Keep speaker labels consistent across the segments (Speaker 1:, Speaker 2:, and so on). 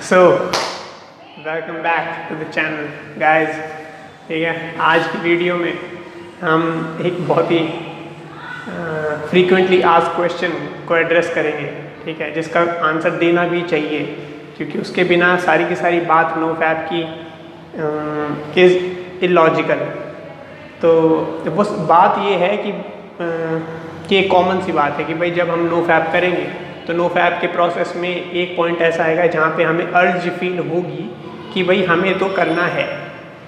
Speaker 1: So welcome back to the channel guys. ठीक है, आज की वीडियो में हम एक बहुत ही फ्रीक्वेंटली आस्क्ड क्वेश्चन को एड्रेस करेंगे। ठीक है, जिसका आंसर देना भी चाहिए, क्योंकि उसके बिना सारी की सारी बात नो फैप की इज़ इलॉजिकल। तो वो बात ये है कि एक कॉमन सी बात है कि भाई जब हम नो फैप करेंगे तो नो फैप के प्रोसेस में एक पॉइंट ऐसा आएगा जहाँ पे हमें अर्ज फील होगी कि भाई हमें तो करना है।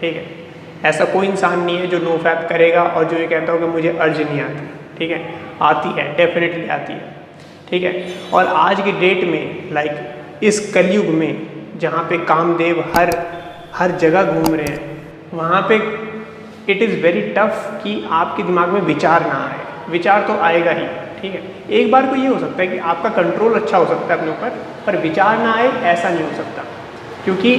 Speaker 1: ठीक है, ऐसा कोई इंसान नहीं है जो नो फैप करेगा और जो ये कहता हो कि मुझे अर्ज नहीं आती। ठीक है, आती है, डेफिनेटली आती है। ठीक है, और आज की डेट में लाइक इस कलयुग में जहाँ पे कामदेव हर जगह घूम रहे हैं, वहाँ पे इट इज़ वेरी टफ कि आपके दिमाग में विचार ना आए। विचार तो आएगा ही। ठीक है, एक बार को ये हो सकता है कि आपका कंट्रोल अच्छा हो सकता है अपने ऊपर, पर विचार ना आए ऐसा नहीं हो सकता। क्योंकि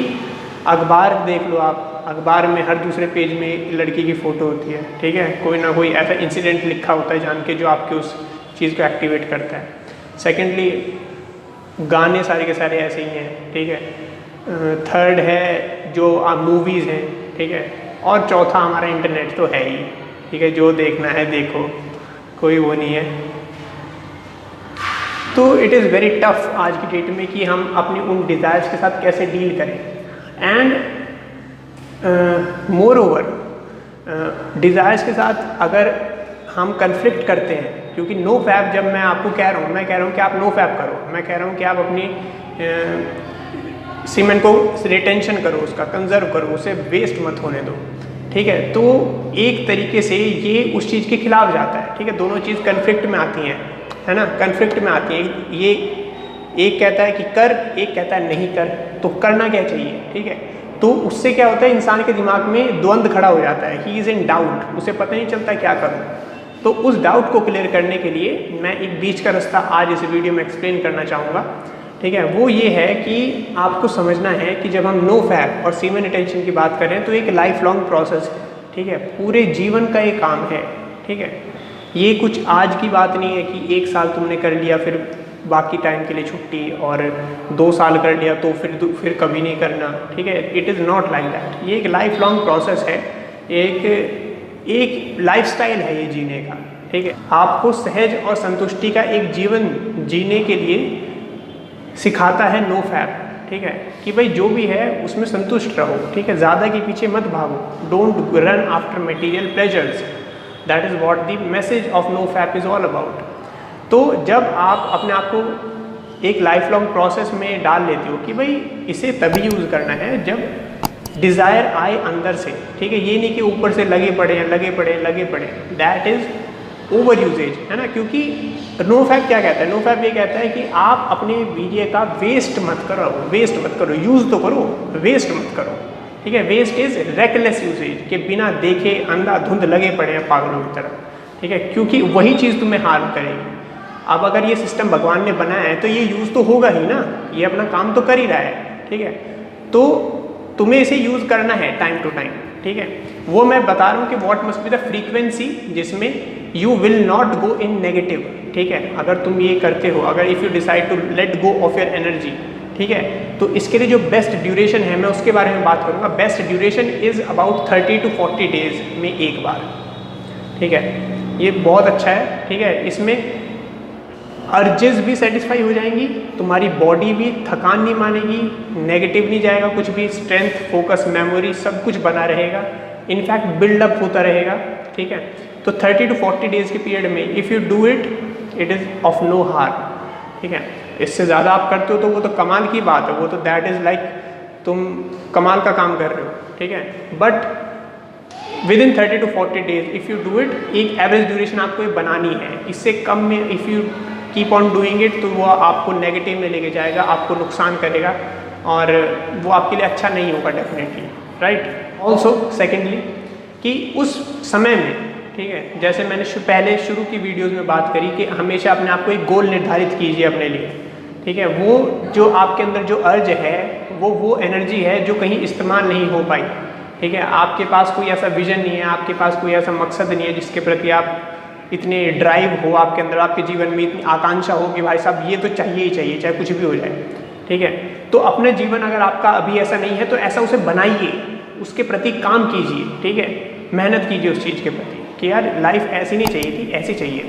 Speaker 1: अखबार देख लो आप, अखबार में हर दूसरे पेज में लड़की की फ़ोटो होती है। ठीक है, कोई ना कोई ऐसा इंसिडेंट लिखा होता है जान के जो आपके उस चीज़ को एक्टिवेट करता है। सेकेंडली गाने सारे के सारे ऐसे ही हैं। ठीक है, थर्ड है जो मूवीज़ हैं। ठीक है, और चौथा हमारा इंटरनेट तो है ही। ठीक है, जो देखना है देखो, कोई वो नहीं है। तो इट इज़ वेरी टफ आज की डेट में कि हम अपनी उन डिज़ायर्स के साथ कैसे डील करें। एंड मोर ओवर डिज़ायर्स के साथ अगर हम कन्फ्लिक्ट करते हैं, क्योंकि नो फैप जब मैं आपको कह रहा हूँ, मैं कह रहा हूँ कि आप नो फैप करो, मैं कह रहा हूँ कि आप अपनी सीमेंट को रिटेंशन करो, उसका कंजर्व करो, उसे वेस्ट मत होने दो। ठीक है, तो एक तरीके से ये उस चीज़ के खिलाफ जाता है। ठीक है, दोनों चीज़ कन्फ्लिक्ट में आती हैं, है ना, कन्फ्लिक्ट में आती हैं। ये एक कहता है कि कर, एक कहता है नहीं कर, तो करना क्या चाहिए। ठीक है, तो उससे क्या होता है, इंसान के दिमाग में द्वंद्व खड़ा हो जाता है। ही इज़ इन डाउट, उसे पता नहीं चलता क्या करूँ। तो उस डाउट को क्लियर करने के लिए मैं एक बीच का रास्ता आज इस वीडियो में एक्सप्लेन करना चाहूँगा। ठीक है, वो ये है कि आपको समझना है कि जब हम नो फैप और सीमेन रिटेंशन की बात करें तो एक लाइफ लॉन्ग प्रोसेस है। ठीक है, पूरे जीवन का एक काम है। ठीक है, ये कुछ आज की बात नहीं है कि एक साल तुमने कर लिया फिर बाकी टाइम के लिए छुट्टी, और 2 साल कर लिया तो फिर कभी नहीं करना। ठीक है, it is not like that. ये एक लाइफ लॉन्ग प्रोसेस है, एक लाइफस्टाइल है ये जीने का। ठीक है, आपको सहज और संतुष्टि का एक जीवन जीने के लिए सिखाता है नो फैप। ठीक है, कि भाई जो भी है उसमें संतुष्ट रहो। ठीक है, ज़्यादा के पीछे मत भागो, don't run after material pleasures. That is what the message of no fap is all about. तो जब आप अपने आप को एक लाइफ लॉन्ग प्रोसेस में डाल लेते हो कि भाई इसे तभी यूज़ करना है जब डिज़ायर आए अंदर से। ठीक है, ये नहीं कि ऊपर से लगे पड़े, दैट इज़ ओवर यूजेज, है ना। क्योंकि नो फैप क्या कहता है, नो फैप ये कहता है कि आप अपने वीर्य का वेस्ट मत करो, यूज़ तो करो, वेस्ट मत करो। ठीक है, वेस्ट इज़ रेकलेस यूजेज, के बिना देखे अंधाधुंध लगे पड़े हैं पागलों की तरह। ठीक है, क्योंकि वही चीज़ तुम्हें हार्म करेगी। अब अगर ये सिस्टम भगवान ने बनाया है तो ये यूज़ तो होगा ही ना, ये अपना काम तो कर ही रहा है। ठीक है, तो तुम्हें इसे यूज़ करना है टाइम टू टाइम। ठीक है, वो मैं बता रहा हूँ कि what must be the frequency जिसमें you will not go in negative. ठीक है, अगर तुम ये करते हो, अगर if you decide to let go of your energy, ठीक है, तो इसके लिए जो बेस्ट ड्यूरेशन है मैं उसके बारे में बात करूँगा। Best duration is about 30 to 40 days में एक बार। ठीक है, ये बहुत अच्छा है। ठीक है, इसमें अर्जेस भी सेटिस्फाई हो जाएंगी, तुम्हारी बॉडी भी थकान नहीं मानेगी, नेगेटिव नहीं जाएगा कुछ भी, स्ट्रेंथ, फोकस, मेमोरी सब कुछ बना रहेगा, इनफैक्ट बिल्डअप होता रहेगा। ठीक है, तो 30 to 40 डेज़ के पीरियड में if you do it, it is of no harm. ठीक है, इससे ज़्यादा आप करते हो तो वो तो कमाल की बात है, वो तो दैट इज़ लाइक तुम कमाल का काम कर रहे हो। ठीक है, but with in 30 to 40 days if you do it, एक एवरेज ड्यूरेशन आपको ये बनानी है। इससे कम में if you keep on doing it तो वो आपको नेगेटिव में लेके जाएगा, आपको नुकसान करेगा और वो आपके लिए अच्छा नहीं होगा डेफिनेटली, राइट। ऑल्सो सेकेंडली कि उस समय में, ठीक है, जैसे मैंने पहले शुरू की वीडियोस में बात करी कि हमेशा अपने आप को एक गोल निर्धारित कीजिए अपने लिए। ठीक है, वो जो आपके अंदर जो अर्ज है वो एनर्जी है जो कहीं इस्तेमाल नहीं हो पाई। ठीक है, आपके पास कोई ऐसा विजन नहीं है, आपके पास कोई ऐसा मकसद नहीं है जिसके प्रति आप इतने ड्राइव हो, आपके अंदर आपके जीवन में इतनी आकांक्षा हो कि भाई साहब ये तो चाहिए ही चाहिए, चाहे कुछ भी हो जाए। ठीक है। तो अपने जीवन अगर आपका अभी ऐसा नहीं है तो ऐसा उसे बनाइए, उसके प्रति काम कीजिए, ठीक है, मेहनत कीजिए उस चीज़ के प्रति कि यार लाइफ ऐसी नहीं चाहिए थी, ऐसी चाहिए,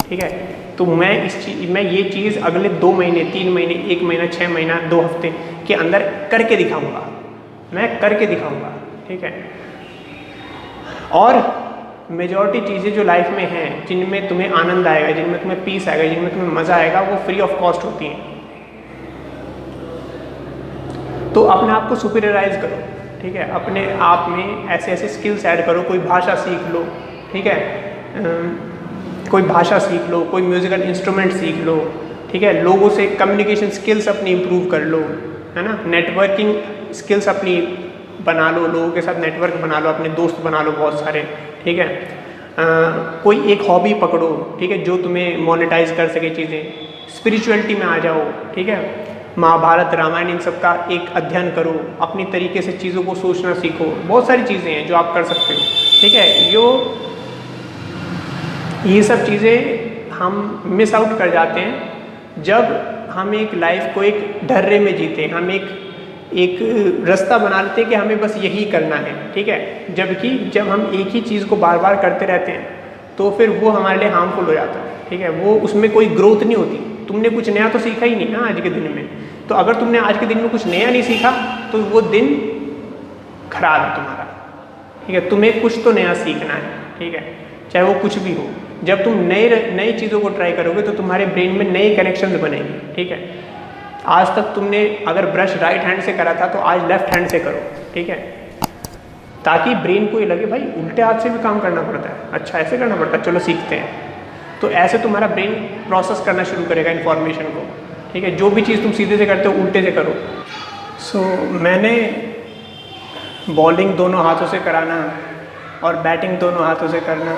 Speaker 1: ठीक है। तो मैं ये चीज़ अगले 2 महीने, 3 महीने, 1 महीना, 6 महीना, 2 हफ्ते के अंदर करके दिखाऊंगा, मैं करके दिखाऊंगा, ठीक है। और मेजॉरिटी चीज़ें जो लाइफ में हैं, जिनमें तुम्हें आनंद आएगा, जिनमें तुम्हें पीस आएगा, जिनमें तुम्हें मज़ा आएगा, वो फ्री ऑफ कॉस्ट होती हैं। तो अपने आप को सुपीरियराइज करो, ठीक है, अपने आप में ऐसे ऐसे स्किल्स ऐड करो, कोई भाषा सीख लो, ठीक है, कोई भाषा सीख लो, कोई म्यूज़िकल इंस्ट्रूमेंट सीख लो, ठीक है, लोगों से कम्युनिकेशन स्किल्स अपनी इम्प्रूव कर लो, है ना, नेटवर्किंग स्किल्स अपनी बना लो, लोगों के साथ नेटवर्क बना लो, अपने दोस्त बना लो बहुत सारे, ठीक है। कोई एक हॉबी पकड़ो, ठीक है, जो तुम्हें मोनेटाइज कर सके चीज़ें, स्पिरिचुअलिटी में आ जाओ, ठीक है, महाभारत रामायण इन सब का एक अध्ययन करो, अपनी तरीके से चीज़ों को सोचना सीखो, बहुत सारी चीज़ें हैं जो आप कर सकते हो, ठीक है। ये सब चीज़ें हम मिस आउट कर जाते हैं जब हम एक लाइफ को एक ढर्रे में जीते, हम एक रास्ता बना लेते हैं कि हमें बस यही करना है, ठीक है। जबकि जब हम एक ही चीज़ को बार बार करते रहते हैं तो फिर वो हमारे लिए हार्मफुल हो जाता है, ठीक है, वो उसमें कोई ग्रोथ नहीं होती, तुमने कुछ नया तो सीखा ही नहीं ना आज के दिन में। तो अगर तुमने आज के दिन में कुछ नया नहीं सीखा तो वो दिन खराब है तुम्हारा, ठीक है। तुम्हें कुछ तो नया सीखना है, ठीक है, चाहे वो कुछ भी हो। जब तुम नई चीज़ों को ट्राई करोगे तो तुम्हारे ब्रेन में नए कनेक्शंस बनेंगे, ठीक है। आज तक तुमने अगर ब्रश राइट हैंड से करा था तो आज लेफ्ट हैंड से करो, ठीक है, ताकि ब्रेन को ये लगे भाई उल्टे हाथ से भी काम करना पड़ता है, अच्छा ऐसे करना पड़ता है, चलो सीखते हैं। तो ऐसे तुम्हारा ब्रेन प्रोसेस करना शुरू करेगा इन्फॉर्मेशन को, ठीक है। जो भी चीज़ तुम सीधे से करते हो उल्टे से करो। मैंने बॉलिंग दोनों हाथों से कराना और बैटिंग दोनों हाथों से करना,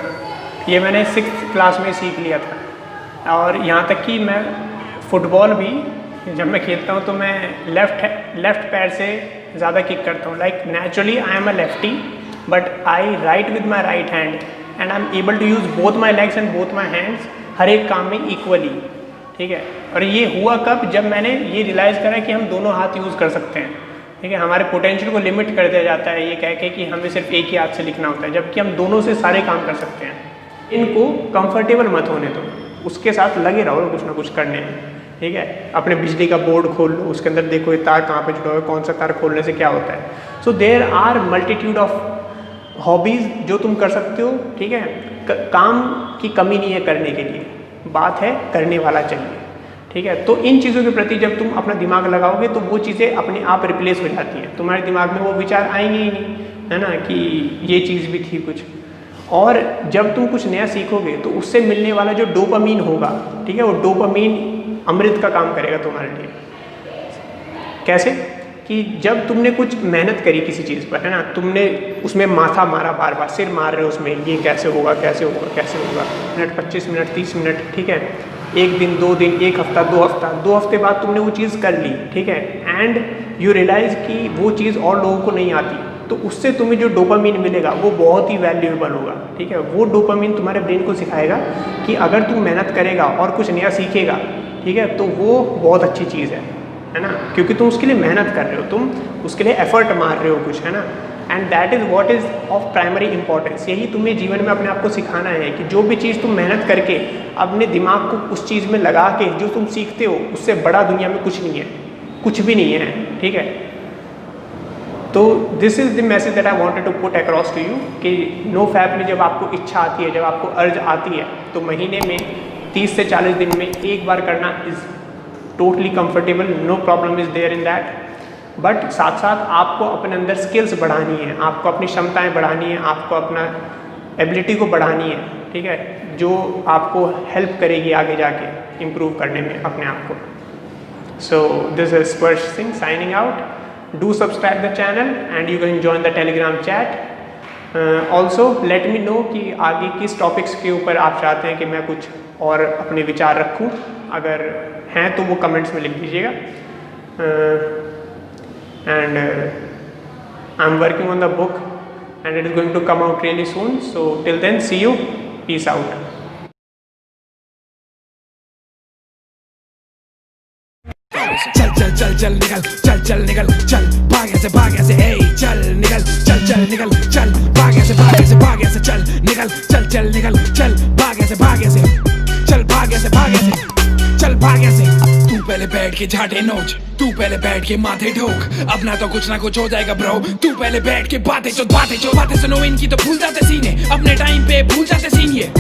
Speaker 1: ये मैंने 6th क्लास में सीख लिया था। और यहाँ तक कि मैं फुटबॉल भी जब मैं खेलता हूँ तो मैं लेफ़्ट पैर से ज़्यादा किक करता हूँ। Like naturally I am a lefty but I write with my right hand and I am able to use both my legs and both my hands हर एक काम में इक्वली, ठीक है। और ये हुआ कब, जब मैंने ये रियलाइज़ करा कि हम दोनों हाथ यूज़ कर सकते हैं, ठीक है। हमारे पोटेंशियल को लिमिट कर दिया जाता है ये कह के कि हमें सिर्फ एक ही हाथ से लिखना होता है, जबकि हम दोनों से सारे काम कर सकते हैं। इनको कंफर्टेबल मत होने दो, उसके साथ लगे रहो कुछ ना कुछ करने में, ठीक है। अपने बिजली का बोर्ड खोल लो, उसके अंदर देखो ये तार कहाँ पे जुड़ा हुआ है, कौन सा तार खोलने से क्या होता है। So there are multitude of hobbies जो तुम कर सकते हो, ठीक है। काम की कमी नहीं है करने के लिए, बात है करने वाला चाहिए, ठीक है। तो इन चीज़ों के प्रति जब तुम अपना दिमाग लगाओगे तो वो चीज़ें अपने आप रिप्लेस हो जाती हैं, तुम्हारे दिमाग में वो विचार आएंगे ही नहीं, है ना, कि ये चीज़ भी थी कुछ। और जब तुम कुछ नया सीखोगे तो उससे मिलने वाला जो डोपामीन होगा, ठीक है, वो डोपामीन अमृत का काम करेगा तुम्हारे लिए। कैसे कि जब तुमने कुछ मेहनत करी किसी चीज़ पर, है ना, तुमने उसमें माथा मारा, बार बार सिर मार रहे हो उसमें, ये कैसे होगा कैसे होगा कैसे होगा, मिनट 25 मिनट 30 मिनट, ठीक है, 1 दिन 2 दिन 1 हफ्ता 2 हफ्ता, 2 हफ्ते बाद तुमने वो चीज़ कर ली, ठीक है, एंड यू रियलाइज़ कि वो चीज़ और लोगों को नहीं आती, तो उससे तुम्हें जो डोपामीन मिलेगा वो बहुत ही वैल्यूएबल होगा, ठीक है। वो डोपामीन तुम्हारे ब्रेन को सिखाएगा कि अगर तुम मेहनत करेगा और कुछ नया सीखेगा, ठीक है, तो वो बहुत अच्छी चीज़ है ना, क्योंकि तुम उसके लिए मेहनत कर रहे हो, तुम उसके लिए एफर्ट मार रहे हो कुछ, है ना। And that is what is of primary importance. यही तुम्हें जीवन में अपने आप को सिखाना है कि जो भी चीज़ तुम मेहनत करके अपने दिमाग को उस चीज़ में लगा के जो तुम सीखते हो, उससे बड़ा दुनिया में कुछ नहीं है, कुछ भी नहीं है, ठीक है। तो this is the message that I wanted to put across to you कि नो फैप में जब आपको इच्छा आती है, जब आपको अर्ज आती है, तो महीने में 30 से 40 दिन में एक बार करना is totally comfortable, no problem is there in that. But साथ साथ आपको अपने अंदर स्किल्स बढ़ानी है, आपको अपनी क्षमताएं बढ़ानी है, आपको अपना एबिलिटी को बढ़ानी है, ठीक है, जो आपको हेल्प करेगी आगे जाके इम्प्रूव करने में अपने आप को। सो दिस इज स्पर्श Singh signing out. Do subscribe the channel and you can join the Telegram chat. Also let me know कि आगे किस टॉपिक्स के ऊपर आप चाहते हैं कि मैं कुछ और अपने विचार रखूं, अगर हैं तो वो कमेंट्स में लिख दीजिएगा। And I'm working on the book and it is going to come out really soon. So till then, see you. Peace out. से।
Speaker 2: चल चल चल चल निकल, चल चल निकल, चल भागे से भागे से, ए चल निकल, चल चल निकल, चल भागे से भागे से, भागे से चल निकल, चल चल निकल, चल भागे से भागे से, चल भागे से भागे से, चल भागे से। तू पहले बैठ के झाटे नोच, तू पहले बैठ के माथे ठोक, अपना तो कुछ ना कुछ हो जाएगा ब्रो। तू पहले बैठ के बातें सुनो इनकी तो भूल जाते सीने, अपने टाइम पे भूल जाते सीन ये।